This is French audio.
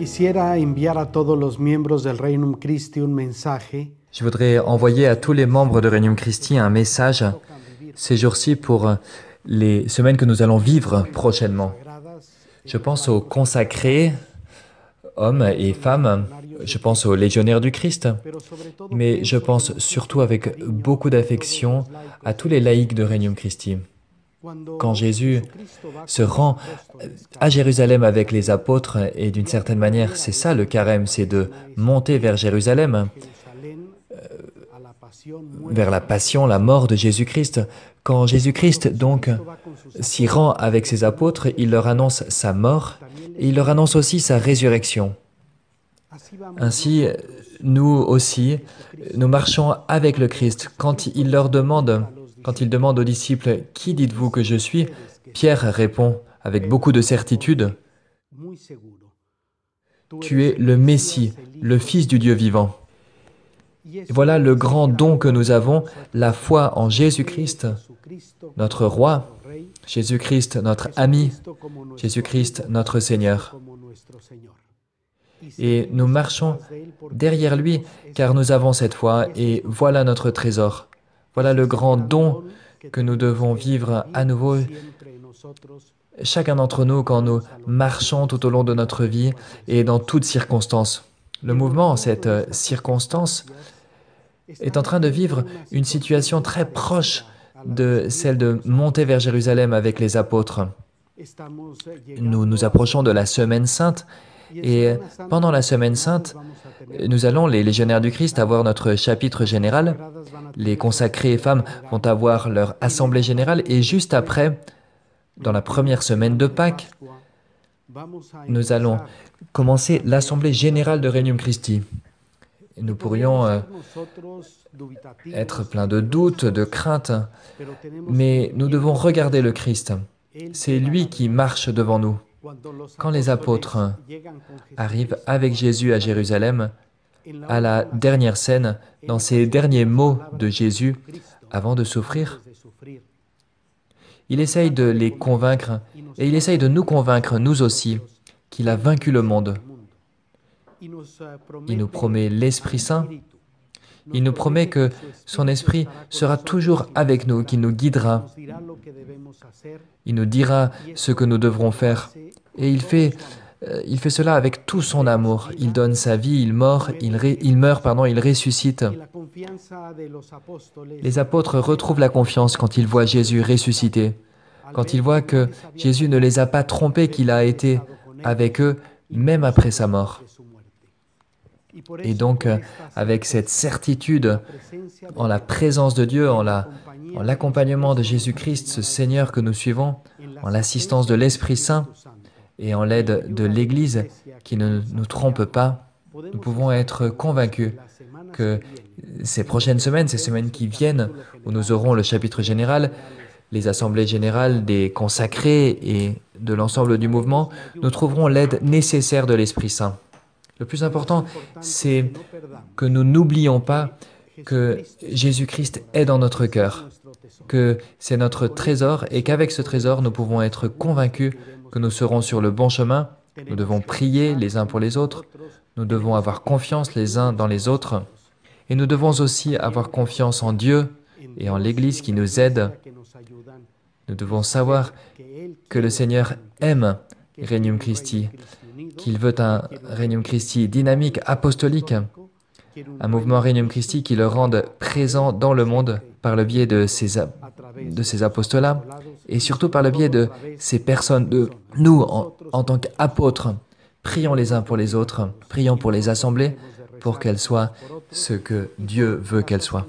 Quisiera enviar a todos los miembros del Regnum Christi un mensaje Je voudrais envoyer à tous les membres de Regnum Christi un message ces jours-ci pour les semaines que nous allons vivre prochainement. Je pense aux consacrés, hommes et femmes, je pense aux légionnaires du Christ, mais je pense surtout avec beaucoup d'affection à tous les laïcs de Regnum Christi. Quand Jésus se rend à Jérusalem avec les apôtres, et d'une certaine manière, c'est ça le carême, c'est de monter vers Jérusalem, vers la passion, la mort de Jésus-Christ. Quand Jésus-Christ donc s'y rend avec ses apôtres, il leur annonce sa mort et il leur annonce aussi sa résurrection. Ainsi, nous aussi, nous marchons avec le Christ. Quand il demande aux disciples « Qui dites-vous que je suis ?» Pierre répond avec beaucoup de certitude « Tu es le Messie, le Fils du Dieu vivant. » Voilà le grand don que nous avons, la foi en Jésus-Christ, notre roi, Jésus-Christ, notre ami, Jésus-Christ, notre Seigneur. Et nous marchons derrière lui, car nous avons cette foi, et voilà notre trésor. Voilà le grand don que nous devons vivre à nouveau, chacun d'entre nous, quand nous marchons tout au long de notre vie et dans toutes circonstances. Le mouvement, en cette circonstance, est en train de vivre une situation très proche de celle de monter vers Jérusalem avec les apôtres. Nous nous approchons de la Semaine Sainte, et pendant la Semaine Sainte, nous allons, les légionnaires du Christ, avoir notre chapitre général. Les consacrés femmes vont avoir leur assemblée générale, et juste après, dans la première semaine de Pâques, nous allons commencer l'assemblée générale de Regnum Christi. Nous pourrions être pleins de doutes, de craintes, mais nous devons regarder le Christ. C'est lui qui marche devant nous. Quand les apôtres arrivent avec Jésus à Jérusalem, à la dernière scène, dans ces derniers mots de Jésus avant de souffrir, il essaye de les convaincre, et il essaye de nous convaincre, nous aussi, qu'il a vaincu le monde. Il nous promet l'Esprit Saint. Il nous promet que son Esprit sera toujours avec nous, qu'il nous guidera. Il nous dira ce que nous devrons faire. Et il fait cela avec tout son amour. Il donne sa vie, il meurt, il ressuscite. Les apôtres retrouvent la confiance quand ils voient Jésus ressusciter, quand ils voient que Jésus ne les a pas trompés, qu'il a été avec eux, même après sa mort. Et donc, avec cette certitude, en la présence de Dieu, en l'accompagnement de Jésus-Christ, ce Seigneur que nous suivons, en l'assistance de l'Esprit Saint et en l'aide de l'Église qui ne nous trompe pas, nous pouvons être convaincus que ces prochaines semaines, ces semaines qui viennent, où nous aurons le chapitre général, les assemblées générales des consacrés et de l'ensemble du mouvement, nous trouverons l'aide nécessaire de l'Esprit Saint. Le plus important, c'est que nous n'oublions pas que Jésus-Christ est dans notre cœur, que c'est notre trésor et qu'avec ce trésor, nous pouvons être convaincus que nous serons sur le bon chemin. Nous devons prier les uns pour les autres, nous devons avoir confiance les uns dans les autres et nous devons aussi avoir confiance en Dieu et en l'Église qui nous aide. Nous devons savoir que le Seigneur aime Regnum Christi, qu'il veut un Regnum Christi dynamique, apostolique, un mouvement Regnum Christi qui le rende présent dans le monde par le biais de ces apostolats et surtout par le biais de ces personnes, de nous en tant qu'apôtres. Prions les uns pour les autres, prions pour les assemblées pour qu'elles soient ce que Dieu veut qu'elles soient.